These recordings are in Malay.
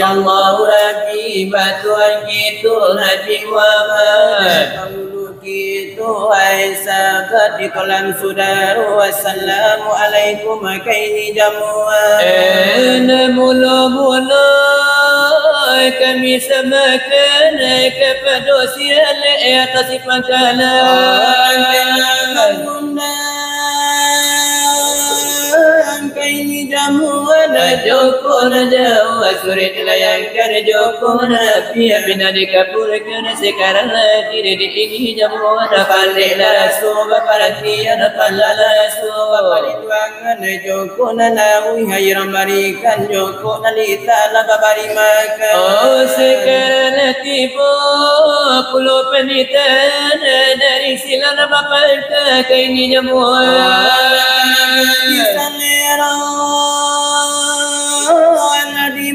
Allah Rabbi Tuhan kita Nabi Muhammad Tuhai sahabat di kolam saudara. Wassalamualaikum kaini jamuan. Mula-mula kami semakan kepada sial atas pangkalan kaini jamuan. Joko na Jawa surit layangkan Joko Nabi bina dikabulkan sekarang diri di ini jamuan pandai lasu baparatian palalasu baparituangan Joko na nawi hayram barikan Joko nalita labari makan. Oh sekarang tiba pulau penitan dari silan bapak kaini jamuan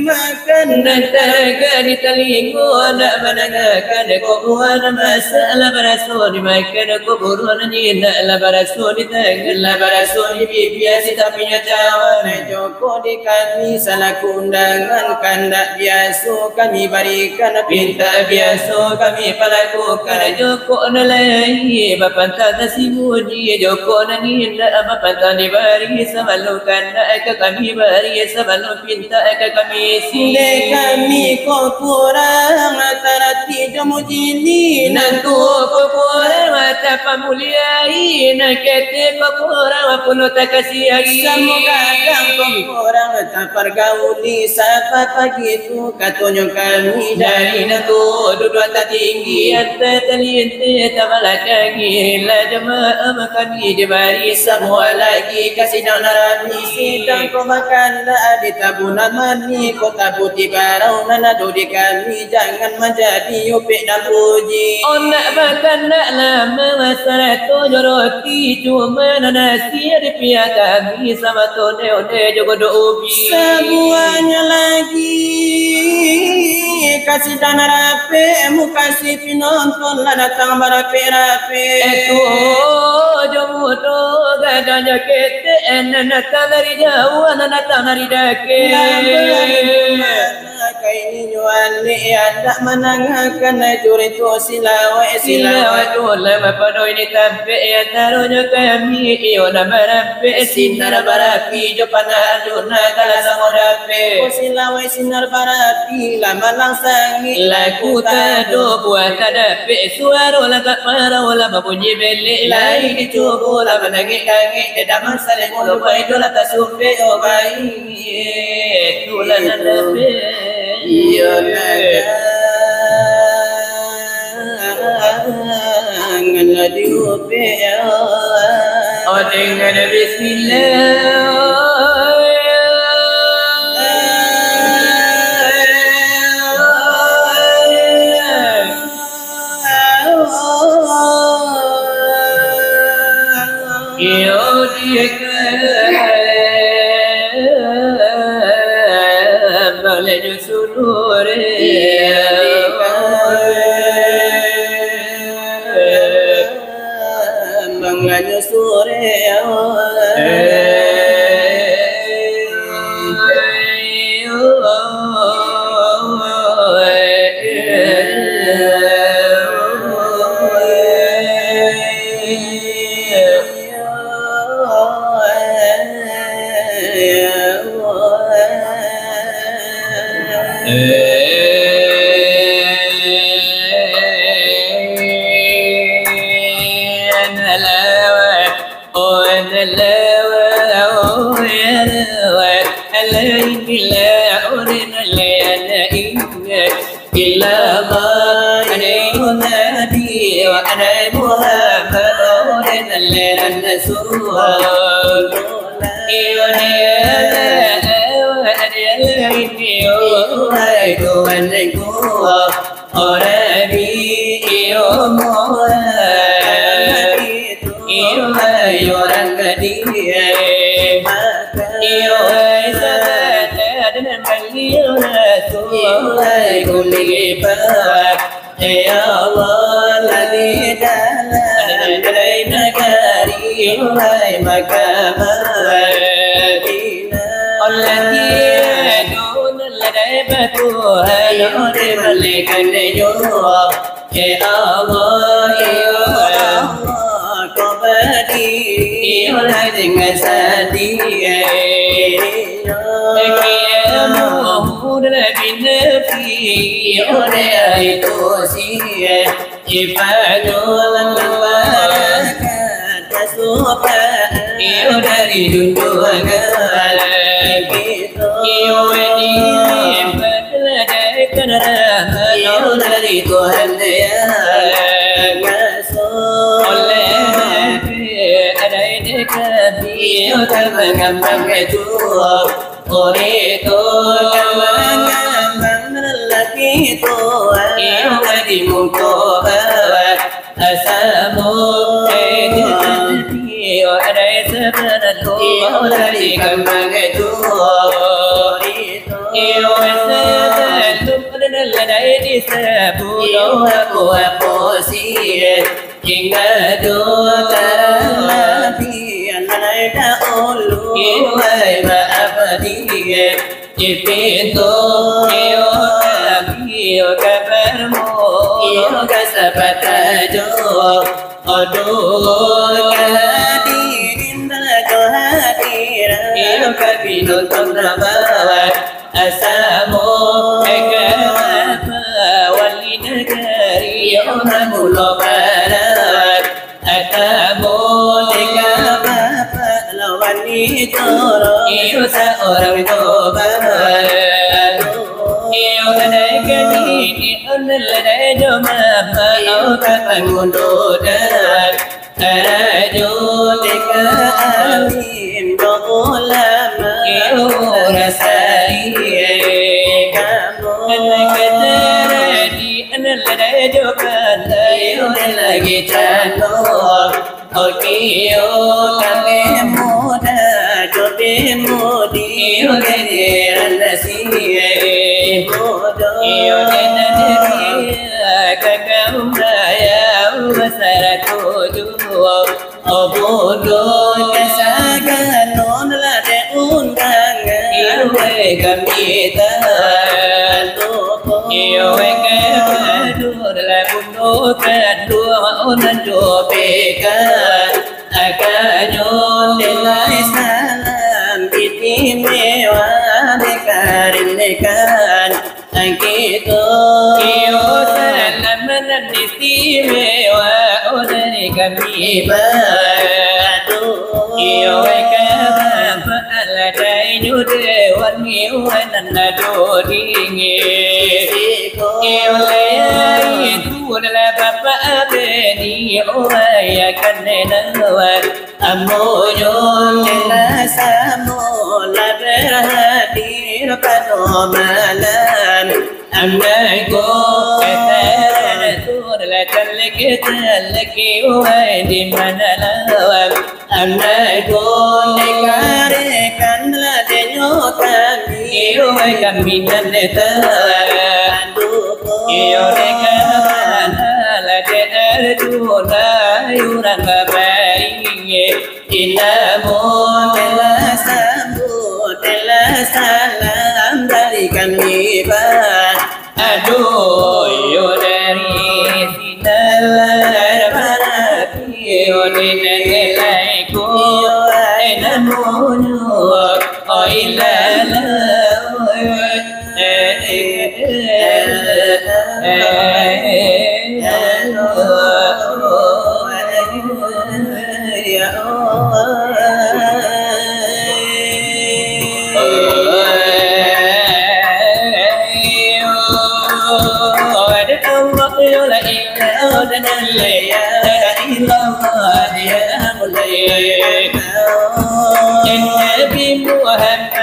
dimakan dan tergadi telingu nak menangakan kuburan masalah berasul dimakan kuburan ni naklah berasul di tengah berasul di biasa tapi nyatawan Joko di kami salah kundangan kandak biasa kami berikan pinta biasa kami pelakukan Joko nalai bapak tak simuji Joko nani nak bapak tak diberi semalukan nak kami beri sebelum pinta kami sini kami kau kurang tarati jamu jini nantu kau kurang mata pamuliai nak kete kau kurang puno tak kasihi semoga kau kurang tak pergauli siapa pagi tu katonyo kami dari nantu duduk tak tinggi anta telinte tak balakagi la jemaah kami diberi semua lagi kasih dan narabi sidang kau makan di tabunan mani kota putih barau nana di kami jangan menjadi upik dan puji. Oh nak makan nak lama masalah tu roti cuma nasi di pihak kami sama tu ne jogo do ubi semuanya lagi kasih dan rapi kasih penonton lah datang berapi-rapi itu jomo do gadanya kete nana dari jauh nana dari dake kaini nyuali ada menangakan juri tu silawai tu lama pada ini tapi ya taruhnya kami iyo na berapi sinar berapi jo panah aduna kala sangodapi silawai sinar berapi lama langsangi laku tado buat kadapi suara lakat marah lama bunyi belik lain dicubu lama nangik-nangik tidak masalah mulu baik dola tak sumpe oh baik tulan nadapi iya naga diupe oh dengan bismillah لين لا أرنا لنا إنك إلا ما أنا نبي وأنا محمد أرنا لنا النسوء الله يا مولاي النبي محمد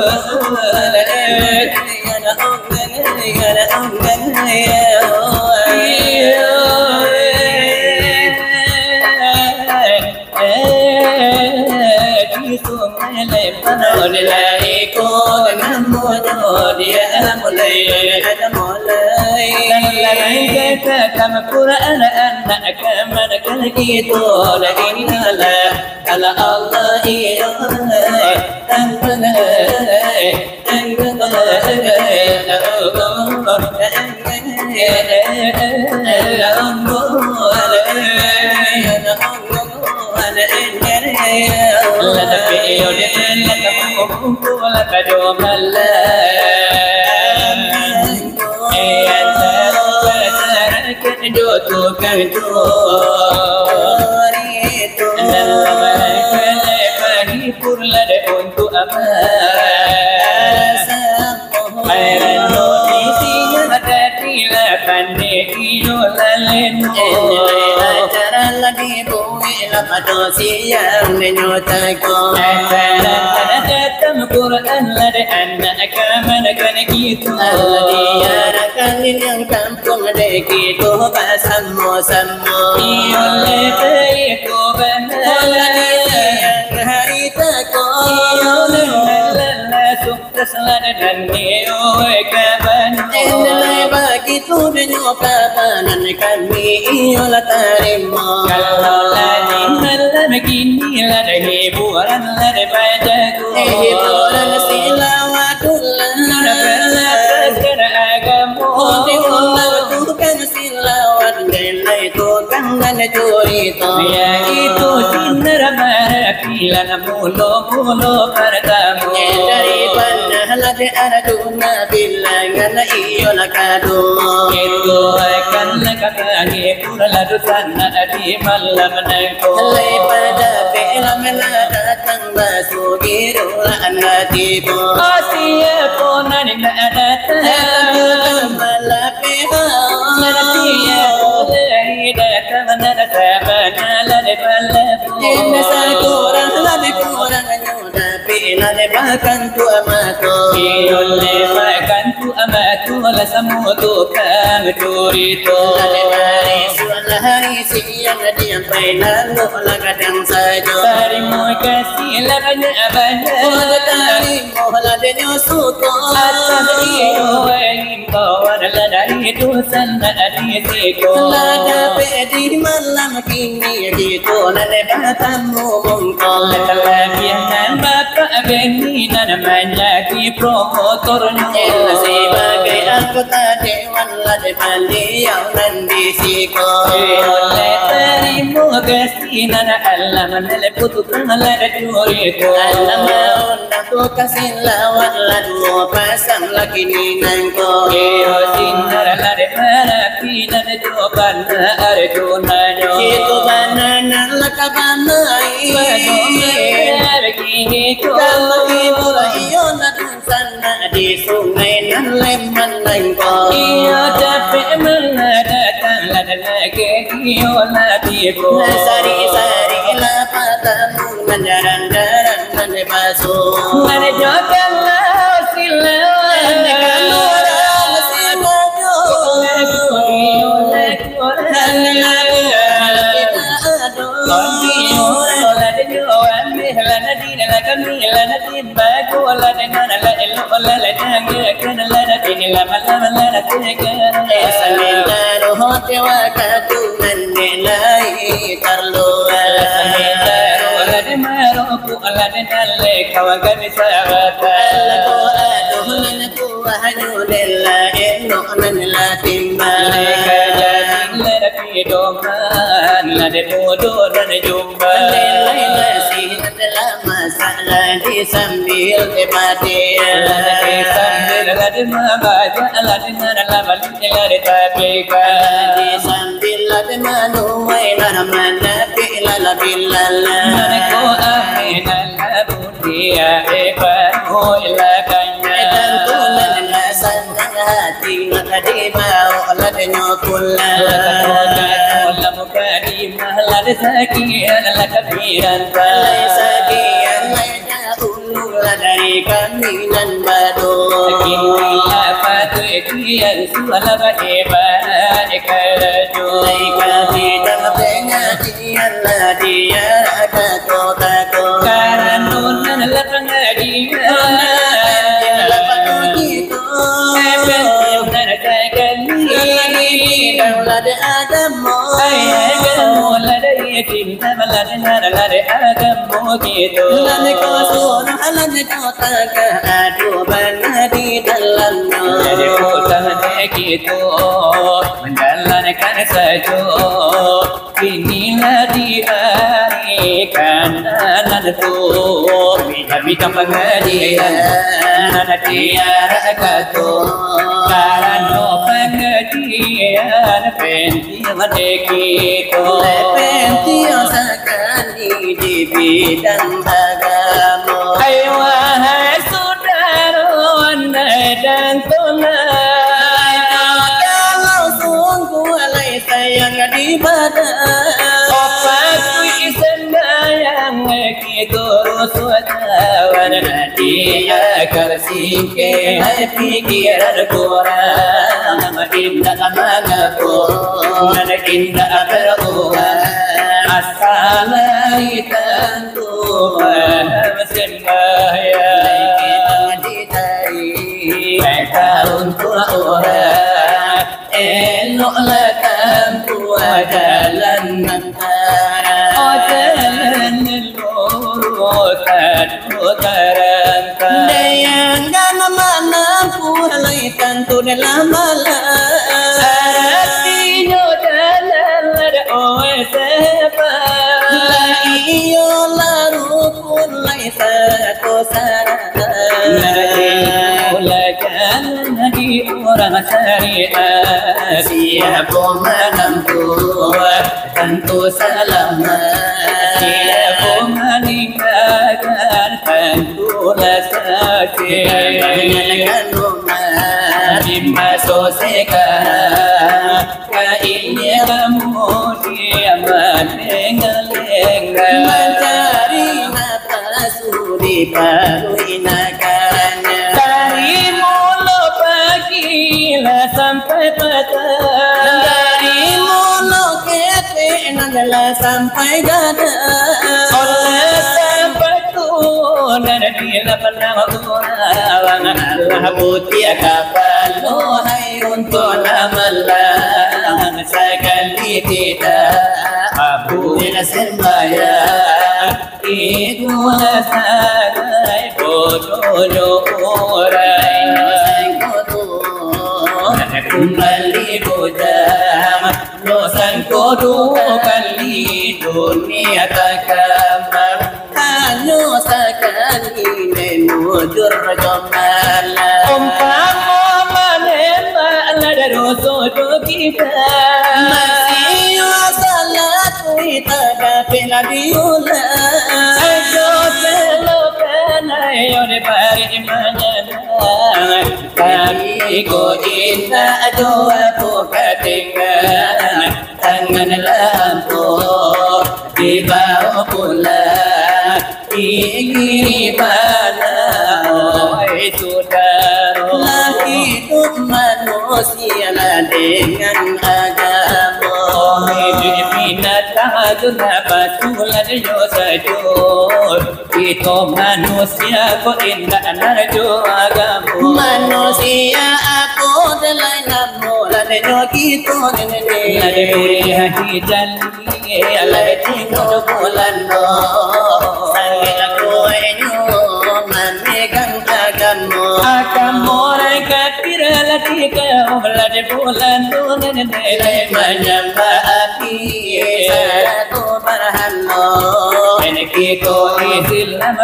رسول الله di sungai nan leman lengko. Ia capek meladatan lagi kiola tipu. Sari-sari lapatamu menjaran-jaran menebasuh. Menjokan lau sila. sambil kematian sambil menuai mana pilala bilala ko aminal budia ilakanya tentulan hati ngadi mau ladnya kula mukadimah lad sakian lakabiran sakian dari kami nan bado kinila patuian suala badeba ekaraju kami dalam pengajian dia ada kota karanun lapang adian lapang itu lada agamo cinta lada agamo gitu lada kosun lada kota aduh benar di dalamnya jadi utama gitu menjalankan saja inilah diberikan anakku bita pengajian anak dia katu karena pengajian penting gitu penting sekali di bidang agama ayo wahai saudara dan tunai kalau sungguh alai sayang di badan opatu isendayang gitu suatawan dia karsingke pikiran kurang indah amanaku indah berubah asalai tentu sembahyang mereka untuk orang eloklah tanpa jalan antara jalan lurus terangkan dayangan manampu halai tentu dalam malam artinya jalan ada oesepa iyo larukun lai satu di orang syariat siapa menentu tentu selamat siapa meninggalkan tentulah sakit dengan rumah dimasuk sekarang kainnya kamu dia menengah-engah mencari nafas di paruinakannya dari mulut pagilah sampai petang dari mulut kete nanggalah sampai gada oleh sampai tunan bila pernah orang Allah putih kapal hai untuk namalang sekali tidak aku sembahyang itulah sagai bodoh orang kembali bujang dosanku dua kali dunia takamar hanya sekali menujur jomala umpama menembalah dari dosa kita masih salat kita dapila diula ayo selokan ayo di pari manana kami ko indah doa ketinggalan tangan lampu di bawah bulan ingin mana oi saudara hidup manusia dengan agama hidup binatang juga batulan yo sajur itu manusia ko indah narjo agama manusia aku delai namo lane yo gitu nene lane puri hati jalli alai tino bulan no sange aku enyo manegan agamo rai kafir lati ka lane bulan no nene menyembah api satu barhano kita Islam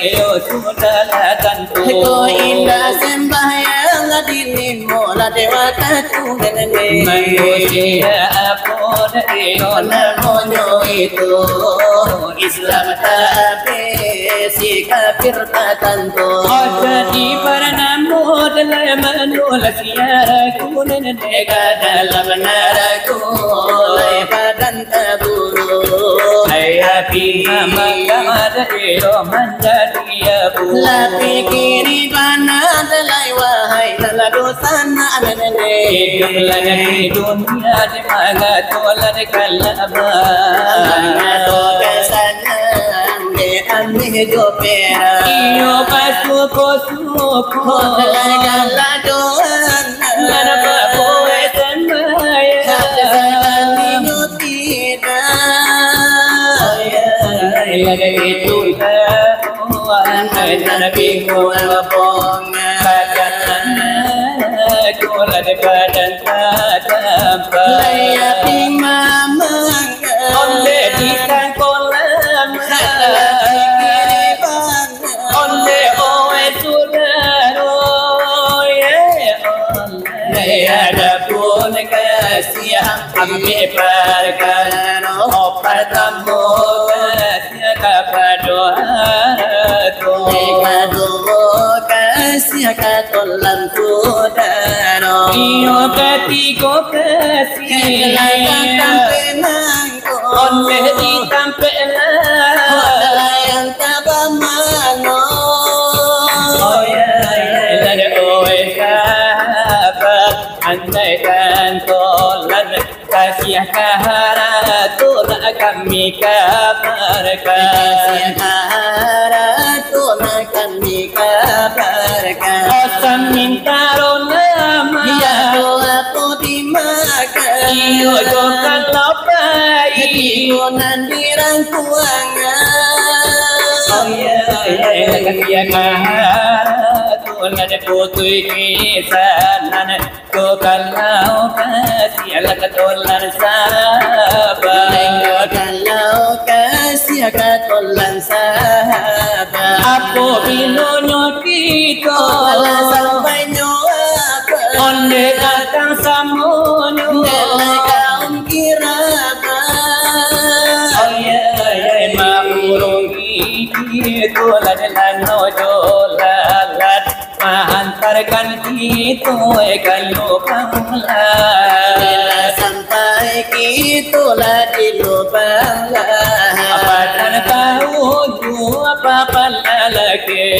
yo sudah tentu ko indah sembahyang dirimu la dewata tu nene manusia apa yo namonyo itu Islam tapi si kafir tentu jadi para namo dalam manusia ku nene dalam naraku badan taburu api Maka yo menjadi abu Lapi kiri bana dalai wahai Lala dosana anane hidup lagi di dunia di mana tolan kalaba Mana to kesana de ame jo pera iyo pasu posu dalai kala doan Lana papo esanmaya Kata nyutida lagi itu nabi kuapong badan kulat badan tampa layapi mamang oleh dikan kolam oleh oe sudaro oleh ada pun kasih ambil perkara opat tamu kasih katolan tudano iyo katiko kasih oleh ditampela yang tabamano oh ya lada oe sahabat andaikan tolan kasih kaharatuna kami kabarkan kaharatuna kami kabarkan asam minta nama ya doa tu dimakan iyo jokan lopai iyo nandirang kuangan oh ya kasih kaharatuna putui kisanan ko kalau kasih katolan sahabat kalau kasih katolan sahabat apa binonyo kita sampai nyoaka onde datang samonyo nilai kaum kiraba oh ya maurung itu ladelan nojolalat mahantarkan itu kalau panglah sampai itulah di lubang apa dan tahu apa lagi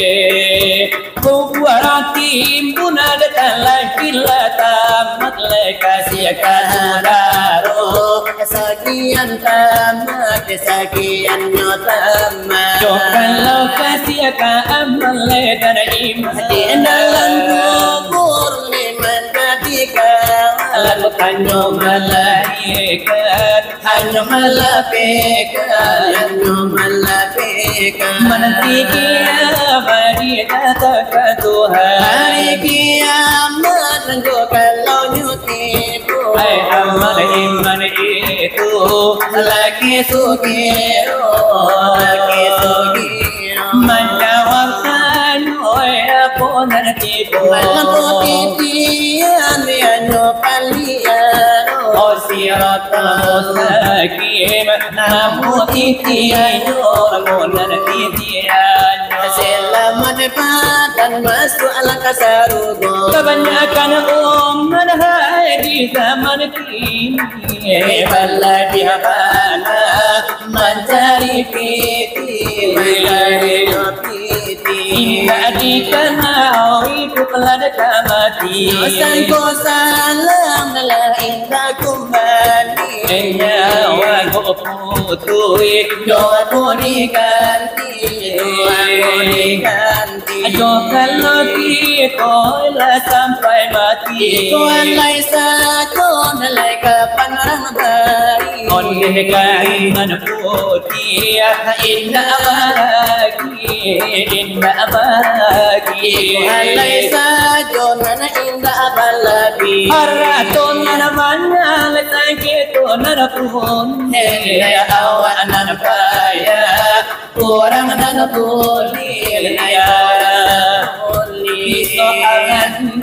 buat timbun ada lagi tamat kasih kadaro sekian tamat sekian tamat kalau kasih amal dan iman di dalam kubur liman ketika lalu hanya malaikat hanya malaikat menanti kiamat di kata Tuhan hari kiamat engkau kalau nyutipu hai amal iman itu lagi sugiro menjawabkan oi apa nanti malam titian anu palian oh sirat mustaqim namu titian anu nanti titian selama cepatan masuk alangkah sarugo. Kebanyakan umat di zaman kini Baladi mana mencari piti, mencari piti. Indah dikenal itu pelada mati. Kosan salam dalam indah kembali. Nyawa ku putui Doa ku diganti, doa ku diganti. Ajo kalau kita lah sampai mati. Tuhan laisa kon kapan orang baik. On dengan putih indah bagi, indah bagi. Tuhan laisa jonan indah balabi. Araton namanya letak itu nada pun. Ya awak nana paya, orang nana boleh ya. Soalan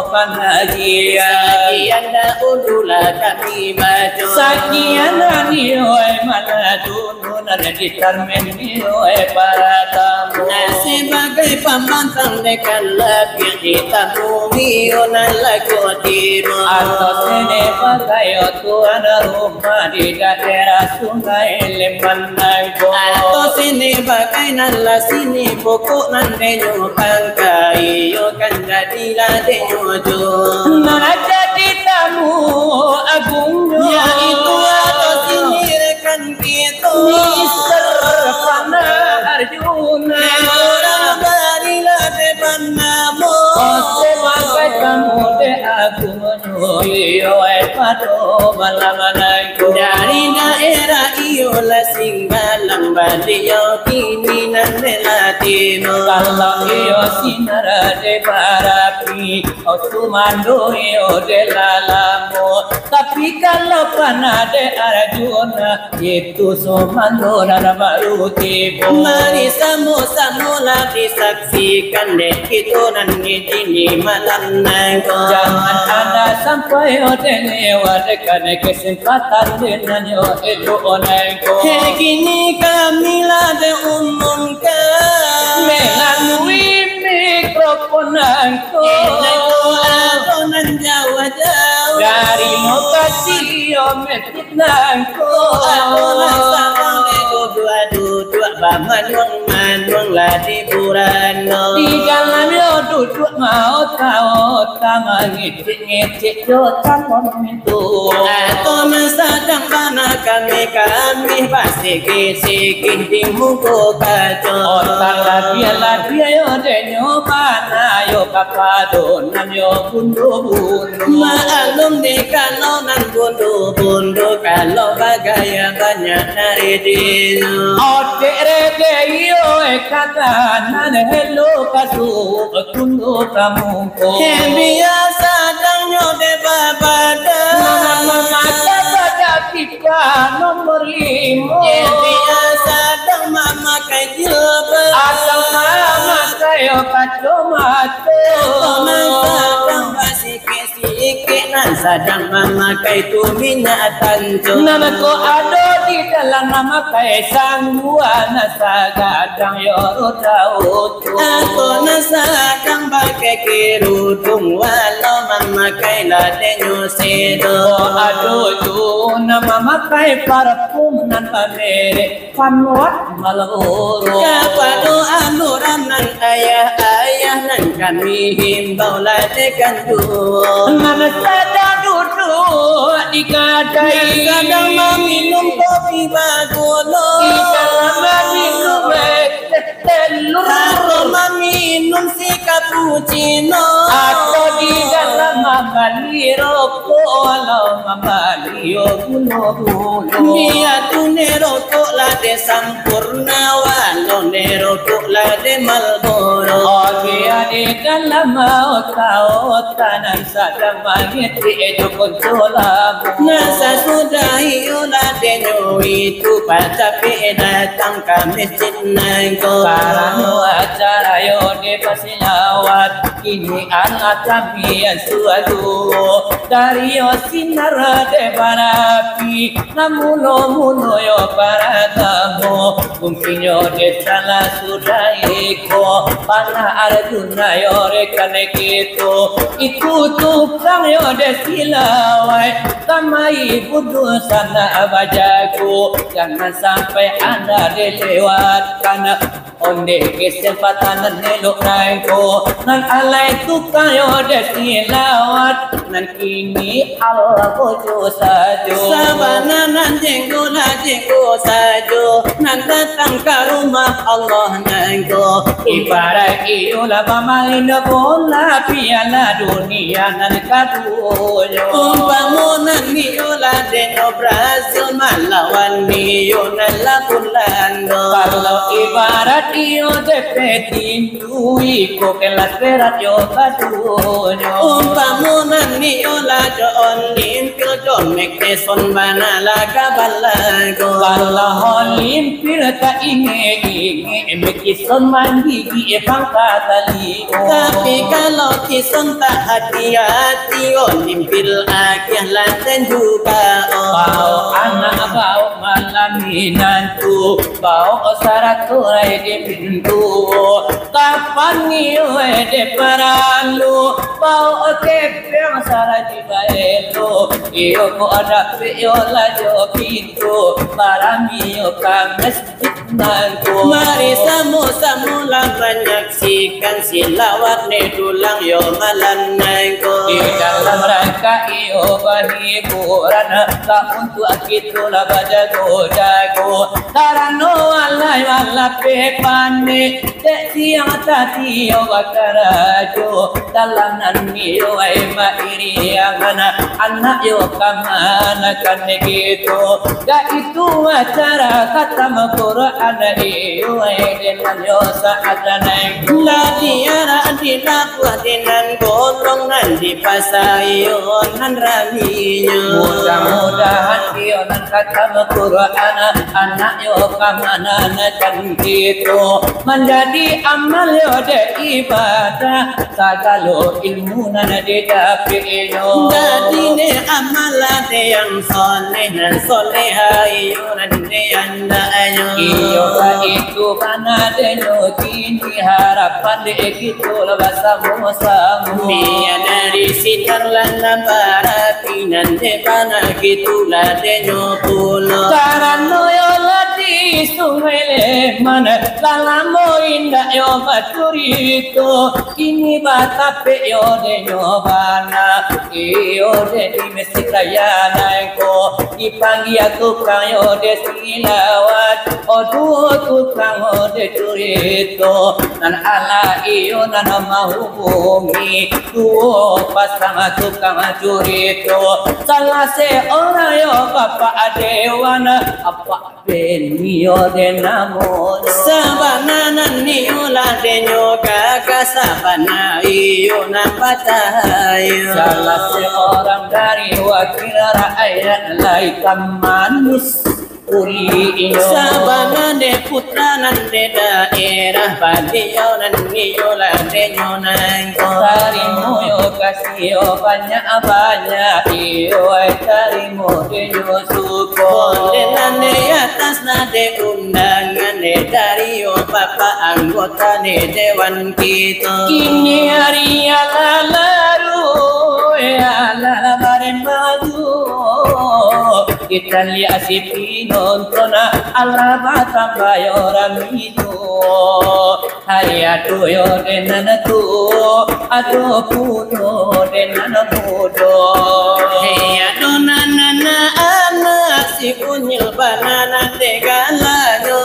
pengajian Anda udulah kami maju. Sakian nioi mana tunun ada di tarmen nioi para tamu. Sebagai pembantang dekat lebih hitam bumi onalah kodimu. Atau sini pakai tuan rumah di daerah sungai Lembanaigo. Atau sini pakai nala sini pokok nandenyo pangkai yo kan jadilah denyo jo. Mana jadi tamu agungnya Yaitu atau sini rekan kita Mister Pana Arjuna. Orang barilah depan namo. Sebagai kamu de aku menuhi pado malam-malamku. Dari daerah iolah singgalang baliau kini nan relatino. Kalau iyo sinar de parapi, sumando iyo de lalamu. Tapi kalau pana de Arjuna, itu sumando dan baru tipu. Mari sama-sama lah disaksikan deh itu nan ngijini malam nangko. Jangan ada sampai odeng lewat karena kesempatan dengan yo itu onengko. Kini kami lah diumumkan Melalui mikrofon angko. Atau nan jauh-jauh Dari lokasi yo metit nangko. Atau nan sabang dua manuang lah di burano. Di jalan yo duduk mau tahu ngicik yo calon itu. Atau sedang mana kami pasti kisih di muka kaco. Otak labia yo denyo mana yo kapadonan yo bundu-bundu. Maklum di kalau nan bundu-bundu kalau bagaya banyak dari dino. Ote rege yo katanan hello kasu kundu kamuko. Biasa dangyo de babada. Mama pada kita nomor 5. Biasa dang mama kai jilbab. Asal mama kayo kacomato. Sedang basike-sike nan sedang memakai tuminya tanjo. Nama ko ado di dalam nama kay sangguan sagadang yoro dautu. Ako na sedang pakai kerudung walau memakai ladenyo sedo. Ado tu nama makai parfum nan pamere panwat maloro. Kapado anuran nan ayah nan kami himbau ladekan tu. Mana sedang duduk di kedai, Sedang meminum kopi bagolo. di dalam minum telur, Atau meminum si cappuccino. atau di dalam membeli rokok walau membeli bulu-bulu. Dia tu nerokok lah de sampurna walau nerokok lah de Marlboro. Oh dia di dalam otak-otanan sedang mengisi itu pun sulamu. Nasa sudah iolah de nyoi itu pada datang ke masjid nengko. Karena acara yo de pasilawat kini anak kami yang suatu dari yo sinar de barapi namuno yo para tamu mungkin yo de salah sudah iko pana arjuna yo rekane gitu ikut tukang yo de silawai kamai budu sana abajaku jangan sampai anda dilewatkan onde kesempatan nelok naiko nan alai tukang yo desilawat nan kini Allah bojo sajo sabana nan jenggo sajo nan datang ke rumah Allah nengko ibarat iola pamain bola piala dunia nan kaduyo umpamu nan niola deno Brazil malawan nio nan lapulando kalau ibarat io de petindu iko que las peras yo kaduyo umpamu nan niola don limpio don mekte son banala kabalago kalau limpir ka inge mekison mandi ki pangkatali tapi kalau kison tak hati-hati limpil akhir lanten juga bau anak bau malaminan tu bau sarat turai di pintu kapan niwe de paralu bau kepe sarat di baelo iyo ko ada yo lajo pintu barami yo ka masjid nangko mari samu-samu lah menyaksikan silawat ne tulang yo malan nengko di dalam rangka iyo berhiburan tak untuk kita lah jago-jago karena walai wala pepane dek siang tadi yo bakarajo dalam nani yo ema iri yang anak yo kamana kan gitu gak itu acara kata Quran iyo dengan yo saat naik la diara dilakuah dengan golong nan di pasayo nan raminya mudah-mudahan iyo nan kata Quran anak yo kamana kan gitu menjadi amal yo de ibadah sagalo ilmu nan didapi yo jadi ne amalan yang soleh dan soleha iyo nan de anda ayo iyo ka itu kana denyo kini harapan de gitu labasamu samu dia dari sitar lana baratinan de pana gitu la denyo pulo karano yo lati sumele mana lalamo indah yo baturito kini batape yo denyo bana iyo de di mesikayana ko ipangi tukang yo de silawat odu tukang yo de turito nan ala iyo nan mahubungi tuo pasang tukang turito salah seorang yo bapak adewana apa benio de namoro sabana nan niola denyo kakak sabana iyo napatayo salah seorang dari wakil rakyat laikam manis uli iyo sabana de putra nan de daerah badiyo nan niola denyo nangko tarimu yo kasih yo banyak iyo tarimu denyo suko dan de atas nade undangan de dari yo papa anggota de dewan kita kini hari alalaru alalabaren maju kita lihat si pinonton alabata bayoram itu hayatu yo denana tu ado puno denana mudo hayatu nanana ana si unyil banana tegalayo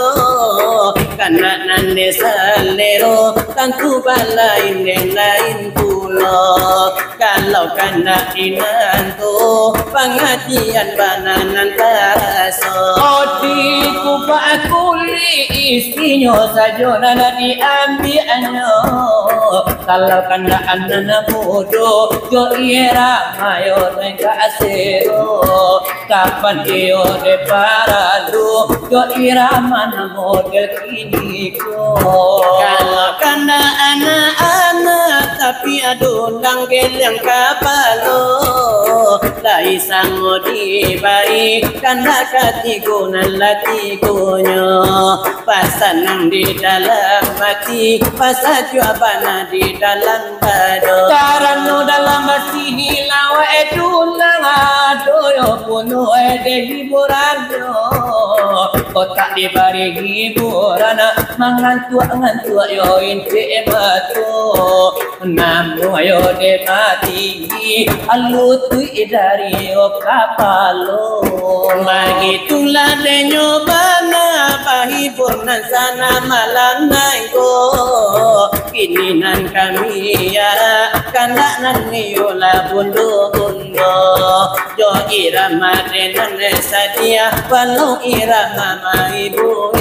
kana nande salero tantu balain lain pulo kalau kana inanto pengajian bananan taso odi kupa kuli istinya sajona diambil anyo kalau kanda anana mudo yo irama yo nengka asero kapan yo de paradu yo irama na model kini ko kalau kanda anak-anak tapi aduh langgel yang kapalo lai sango di baik kanda katigo nalatigonyo pasanang di dalam hati pasat juabana di dalam bado tarano dalam hati hilawa edulang adoyo puno ede hiburanyo kotak di bari hiburan mangantua yo inte mato namu yo de mati alutu dari yo kapalo magitulah denyo bana pahibur nan sana malam naiko kini nan kami ya kanda nan niyola bundo jo irama denan sadia walau irama ibu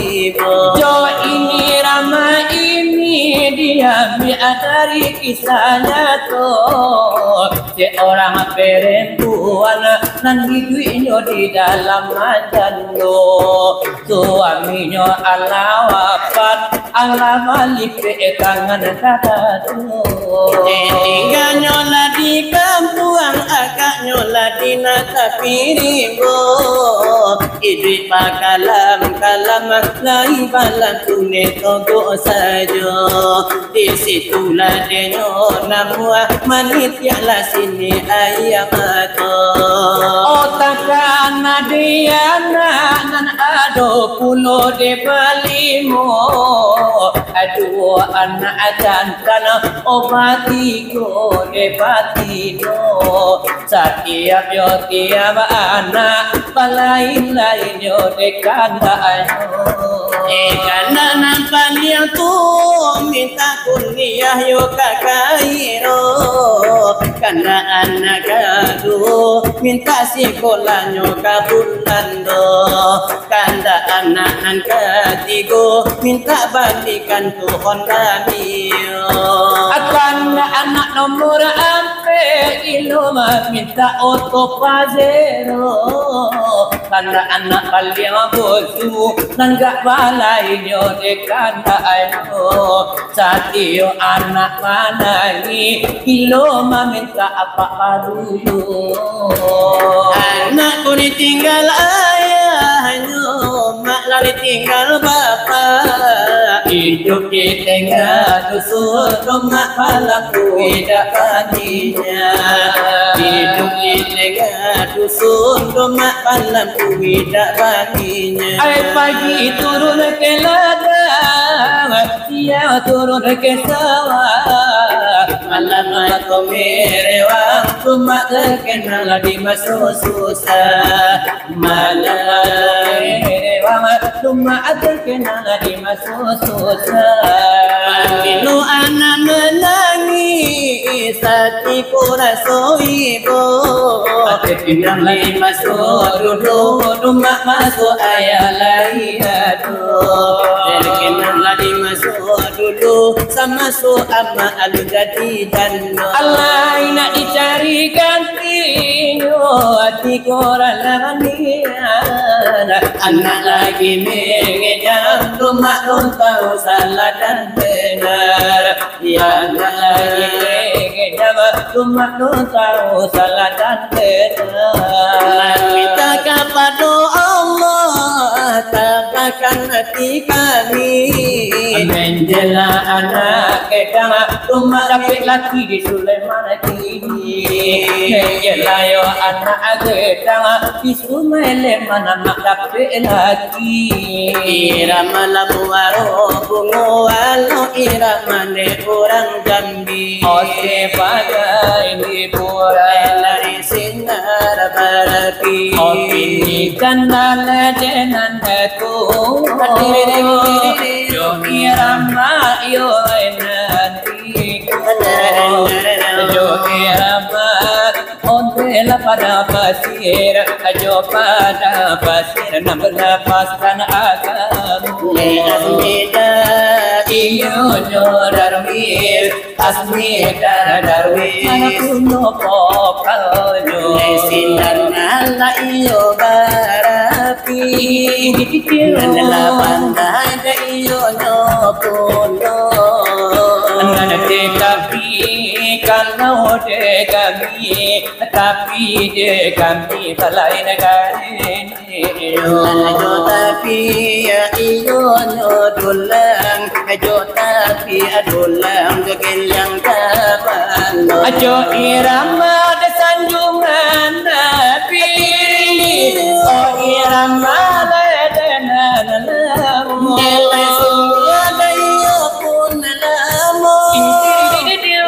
jo ini rama ini dia dari kisahnya tuh seorang perempuan nan hidupnya di dalam manjano suaminya Allah wafat Allah balik ke tangan kata tuh tinggal nyola di kampung agak nyola di nata pirimbo idri pakalam kalam lai balam tune togo sajo di situlah denyo namua manitya la sini ayamato otakan adiana nan ado pulo de balimo aduh anak adan kana obati ko de patino setiap yo tiap anak lain yo de kanda ayo kanda nampan yang tu minta kuliah yo kakairo kanda anak adu minta sekolah nyo kabulando kanda anak nan katigo minta balikan Tuhan kami akan anak nomor ampe iloma minta oto pazero kanda anak paling bosu nangga balai nyo de kanda ayo satio anak mana ni iloma minta apa paduyo anak ku ditinggal ayahnya mak lari tinggal bapak hidup di tengah dusun rumah palaku tidak hatinya hidup di tengah dusun rumah palaku tidak hatinya pagi turun ke ladang siang turun ke sawah malam aku merewang rumah terkenal di masuk susah malam merewang rumah terkenal di masuk susah Binu anak menangis hatiku rasa ibu terkenal di masuk dulu rumah masuk ayah lain aduh terkenal di masuk dulu sama suama alu jadi dan Allah nak dicari gantinya hati korang langian anak lagi mengejam rumah non tahu salah dan benar yang lagi mengejam rumah non tahu salah dan benar minta kepada Allah tabahkan hati kami menjela anak kita rumah dapat laki di Sulaiman kini menjela yo anak kita di Sulaiman mak dapat laki irama lamu waro bungo walo irama ne orang Jambi sebagai hiburan lari sinar barapi ini kanal denan aku yo irama yo nanti yo irama ondela pada pasir ajo pada pasir nak lepaskan agam le asmida iyo darwis asmi darwis kuno pokalyo Sinan ala iyo barapi Nala pandai da iyo nyokuno Nana de kami kalau de kami tapi de kami balai negara Nana jo tapi ya iyo nyodulang Jo tapi adulang jogel yang kabano Ajo irama de sanjungan nabi Oh irama de nanamu Nela suya da iyo pun nalamo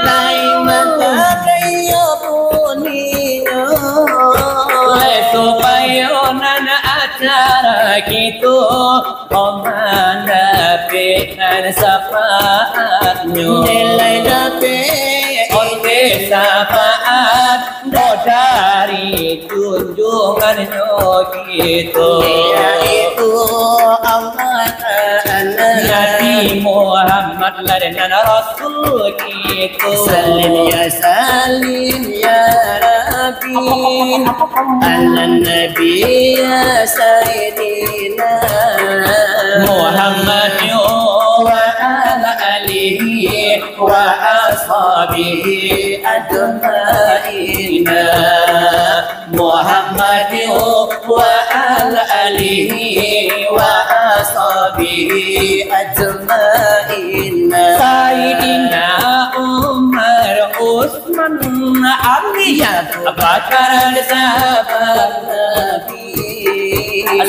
Lai mata da iyo pun niyo Supaya nana acara gitu Omana bekan sapaatnya Nilai dape Oleh sapaat dari tunjungannya gitu Yaitu amat Nabi Muhammad dan Rasul gitu Salim ya Rabbi Ala Nabi ya Sayyidina Muhammad wa ala alihi wa ashabihi ajma'ina Muhammad wa ala alihi wa ashabihi ajma'ina Sayyidina Umar Utsman Ali Bakar sahabat Nabi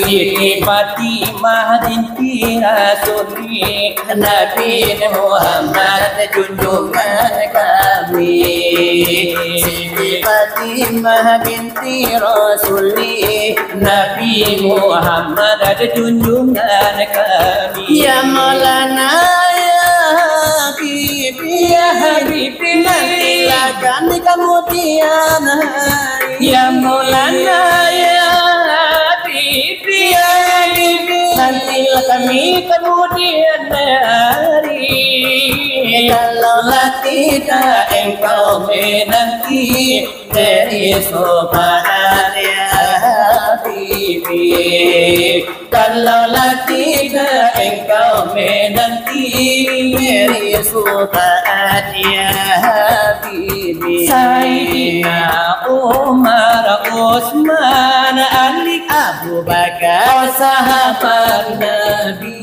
Siti Fatimah binti Rasuli Nabi Muhammad junjungan kami Siti Fatimah binti Rasuli Nabi Muhammad junjungan kami Ya Maulana ya Habibi Ya Habibi Nantilah kami kemudian hari Ya Maulana ya Habibi Ya Habibi Nantilah kami kemudian hari Kalaulah tidak engkau menanti dari sopan ya Habibi Kalaulah tidak engkau menanti dari sopan ya Habibi Sayyidina Umar Utsman Ali Abu Bakar sahabat Nabi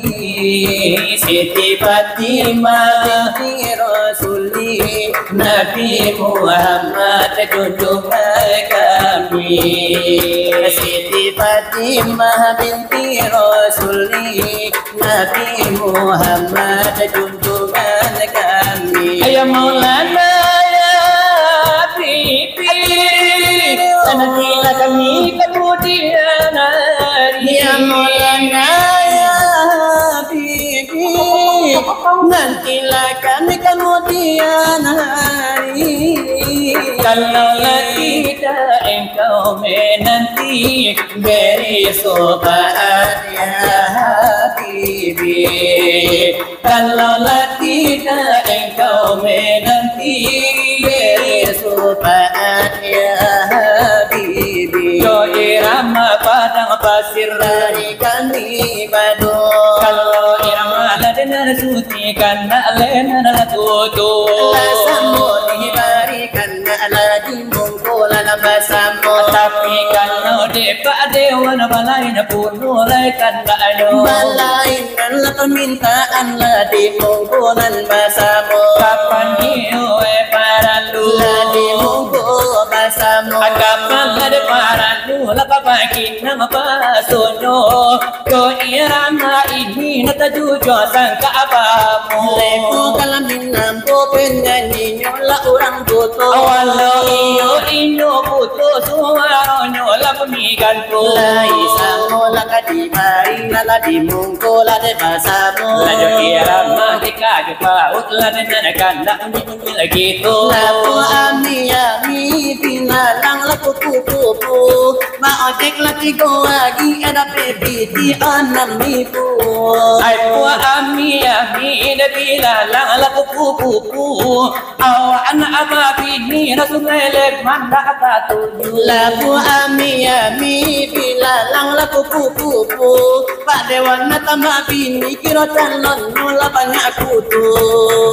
Siti Fatimah binti Rasuli Nabi Muhammad junjungan kami Siti Fatimah binti Rasuli Nabi Muhammad junjungan kami Ya Maulana ya Habibi Nantilah kami kemudian hari Ya Maulana ya Habibi Nantilah kami kemudian hari Kalaulah tidak engkau menanti beri sobat ya Habibi Kalaulah tidak engkau menanti beri sobat ya Habibi Jo irama padang pasir dari kami badu Kalau irama ladenar suci karena lenar tutu Lasamu dibarikan lagi mungkul basamu Tapi kalau depa dewan balai na puno lai kanda ayo Balain lah permintaan lah di mungkulan basamu Kapan iyo paralu Ladi mungkul basamu Kapan ada paralu Lakapakin nama pasono Ko irama ini natajujo sangka apamu Lepo kalamin nampo penyanyi nyola orang tuto Awalo iyo puto suara nyola pemikan tu Lai samo laka di mari lala di mungkul ade basamu Lajo irama dikaget paut Lade nanakan dak unyi lagi tu Lapo ami ami bilalang laku kupu-kupu ma ojek lagi goagi ada pebiti anamiku ai pua ami de bilalang laku kupu-kupu awak anak ama bini rasulelek manda kata tuju laku ami bilalang laku kupu-kupu pak dewan tambah bini kira calon mula banyak kutu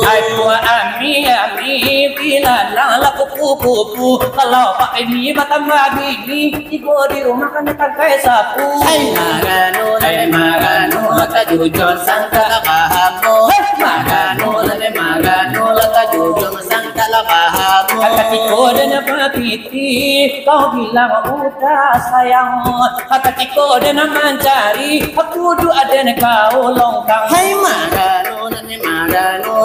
ai pua ami bilalang laku kupu-kupu kalau pak ini tambah bini ibu di rumah kan tangkai sapu hai magano laka jujur sangka pahamu magano laka jujur sangka pahamu Hakatiko dan piti kau bilang udah sayang Hakatiko dan mencari aku du ada kau longkang hai magano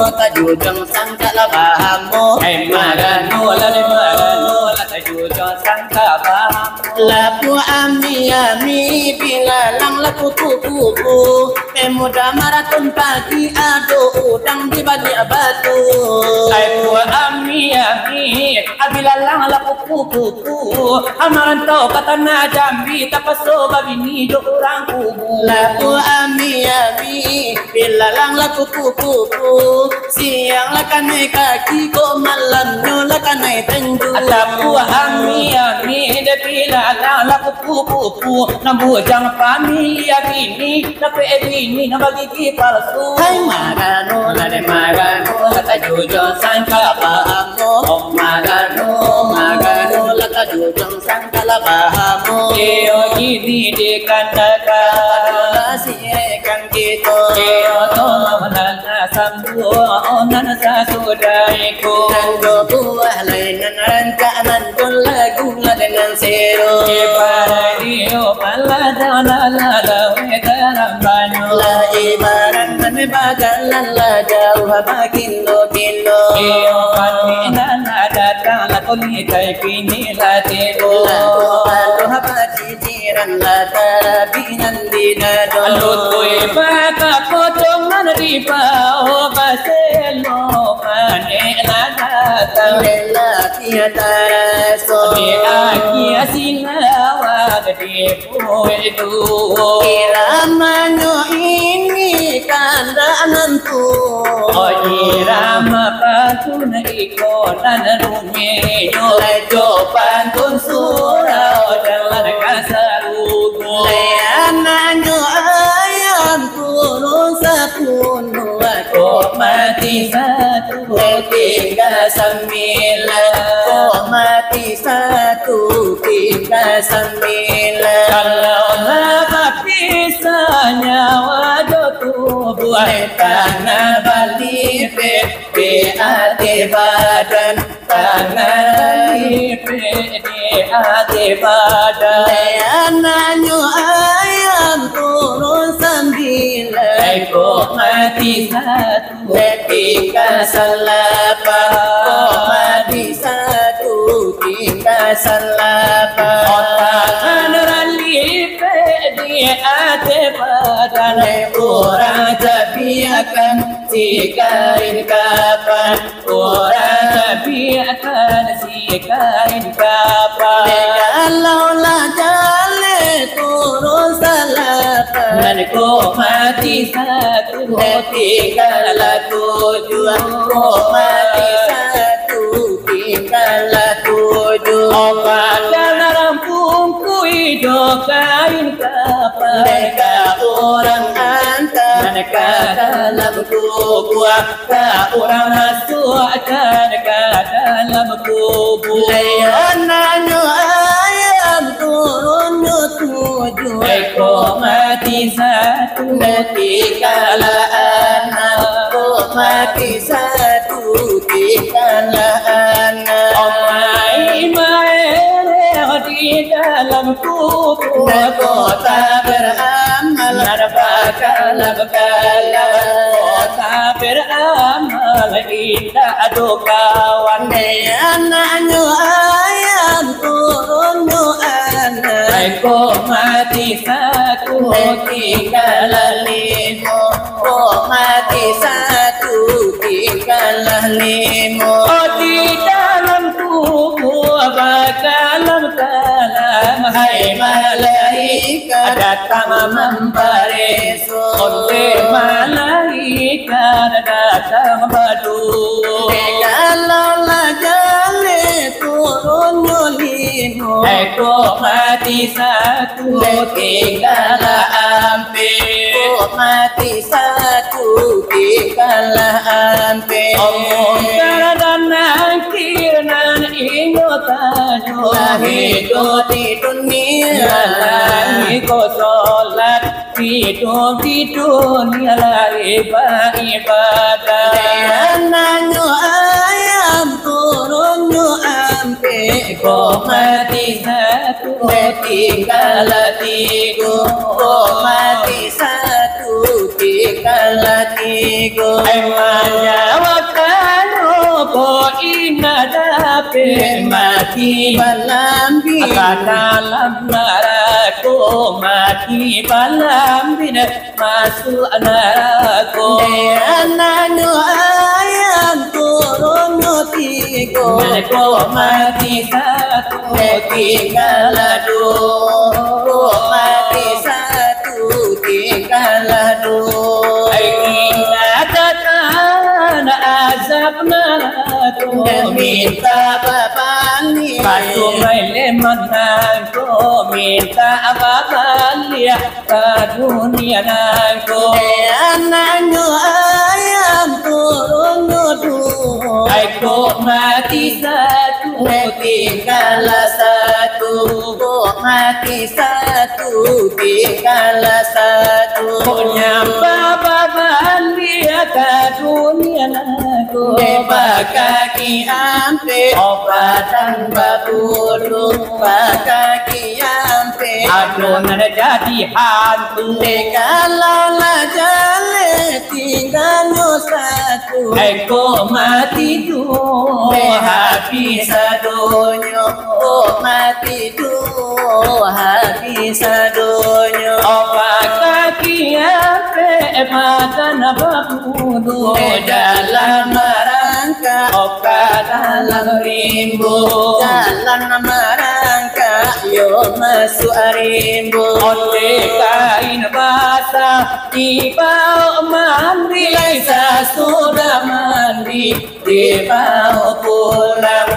laka jujur sangka pahamu hai magano laka jujur sangka pahamu laku ami bilalang laku kupu-kupu pemuda maraton pagi ado udang di balik batu ai pua ami abilalang laku kupu-kupu amarantau kata na jambi tapaso babini do orang kubu laku ami bilalang laku kupu-kupu siang lakanai kaki ko malamnya lakanai tenju laku ami de bilalang laku kupu-kupu nambu jang pami ya bini tapi bini na bagi palsu hai magano laka jujur sangka pahamu magano laka jujur sangka pahamu Keo gini dikatakan sirekan gitu Keo tolonglah sambu onan sasudaiku Nando buah lainan rancangan lagu dengan seru Kepadario paladana wedaram banyu la ibaran bagalan la jauh bagindo Keo panina datang lakoni kai pini latebo lalu habatiran la tarabinan dinado Alutui baka potong manripa o baselo mane la datang lela tiatara so Di aki asinawa di puedu iramanyo ini kandanantu O irama patuna iko nanarumenyo Lejo pantun surau jalan kasarugo leananyo ayam turun sepuluh Kok mati satu tinggal sembilan kok mati satu tinggal sembilan Kalau nak bisa nyawa tubuh tanah balik di hati badan tanah balik di hati badan leananyo ayam turun sembilan Kok mati satu tinggal selapan kok mati satu tinggal selapan Otak ralipe di hati badan Orang tabiakan sikain kapan Orang tabiakan sikain kapan kalau lah jale turun selapan Kok mati satu tinggal tujuan kok mati satu tinggal tujuh Obat dalam pungku hidup kain kapan mereka orang antar Mereka dalam kubur orang masuk mereka dalam kubur leananyo ayam turun tujuh Kok mati satu tinggal anak kok mati satu tinggal anak di dalam kubur kota beramal Narbakala bakala kota beramal indah adu kawan anaknya ayam turunnya anak Kok mati satu tinggal lima kok mati satu tinggal lima di dalam kubur kalam hai malaikat datang membaris oleh malaikat datang berdua kalau lajale turun nyolino Eko mati satu tinggal hampir mati satu tinggal hampir Omong dan nakirnan ingotanyo hidup di dunia Lagi ko sholat hidup di dunia lari beribadah Anaknya ayam turunnya ampe Ko mati satu tinggal tiga mati satu tinggal tiga Emangnya wakano ko inadape mati malam Dalam neraka mati malam bina masuk neraka anaknya ayam turunnya tiga Ko mati satu tinggal dua mati satu tinggal dua Ingatan azab neraka minta babani Batu leman ko minta babalia ke dunia nangko anaknya ayam turunnya dua Aku mati satu tinggal satu mati satu tinggal satu nyapa babalia ke dunia nangko kaki ampe obatan babulu kaki ampe Aduh nada jadi hantu kalau lajale tinggal satu Aku mati dua habis dunia mati dua habis dunia Opa kaki ape makan babudu jalan merangka Opa dalam rimbu jalan merangka yo masuk rimbu Onde kain basah di bawah mandi Laisa sudah mandi di bawah pulang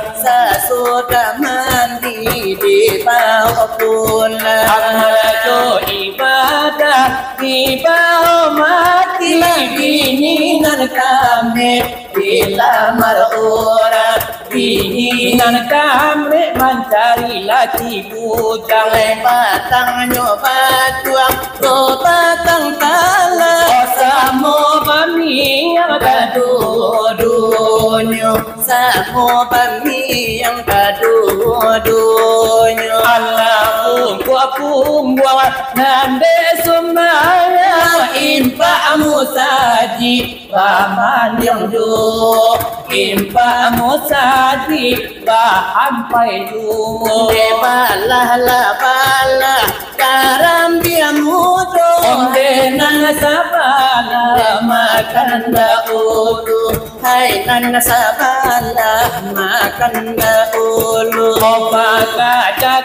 sudah mandi di bawah pulang Amajo ibadah di bawah mati Bininan kami dilamar orang Bininan kami mencari laki bujang batang nyoba tuang batang tala Osamo bami yang gaduh-duhnya samo bami yang gaduh-duhnya Allah pungguang nande sumaya impa musaji paman yang do impa musaji bahampai do balah bala karam dia mudo onde nang sabala makan daulu hai nan sabala makan daulu opa kaca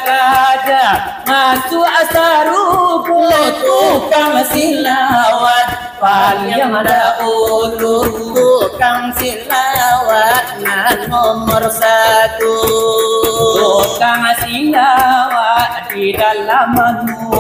masuk asaruku tukang silawat paling daulu tukang silawat nan nomor satu tukang silawat di dalam manu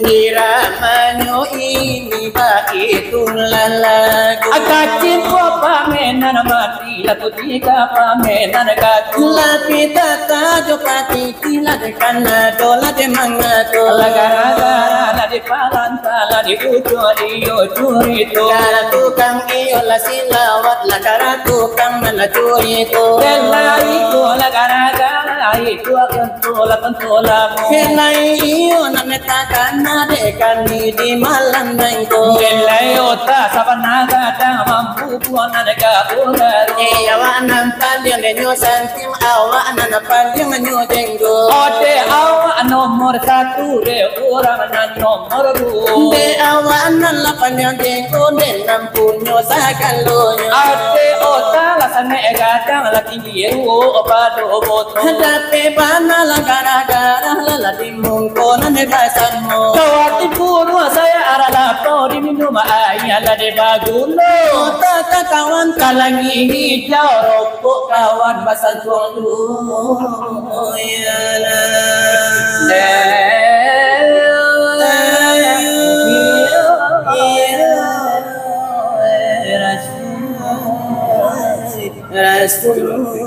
Ramanyo ini baitulah lagu akacin ko pamenan mati laku tiga pamenan katu lapita tajo pati tila de kanado la de mangato gara-gara la di palanta la di ujo iyo curito gara tukang iyo la silawat la gara tukang la curito Kelai ko la gara-gara itu akan tola mo Kelai iyo na metakana de kani di malam bengko Kelai ota sabanaga ta mampu puana de kapularu awanan paling de nyo santim awanan paling nyo jenggo Ode awa nomor satu de orang nan nomor dua de awanan la paling jenggo de nampunyo sakalonyo Ade ota la sange gadang la tinggi apa do boto Hadapi bana la gara-gara la dimungko nane basanmu Kawati puru saya arala po di minum air la de bagulo Kota kawan Kalangi hijau rokok kawan basal tuang Oh ya Rasul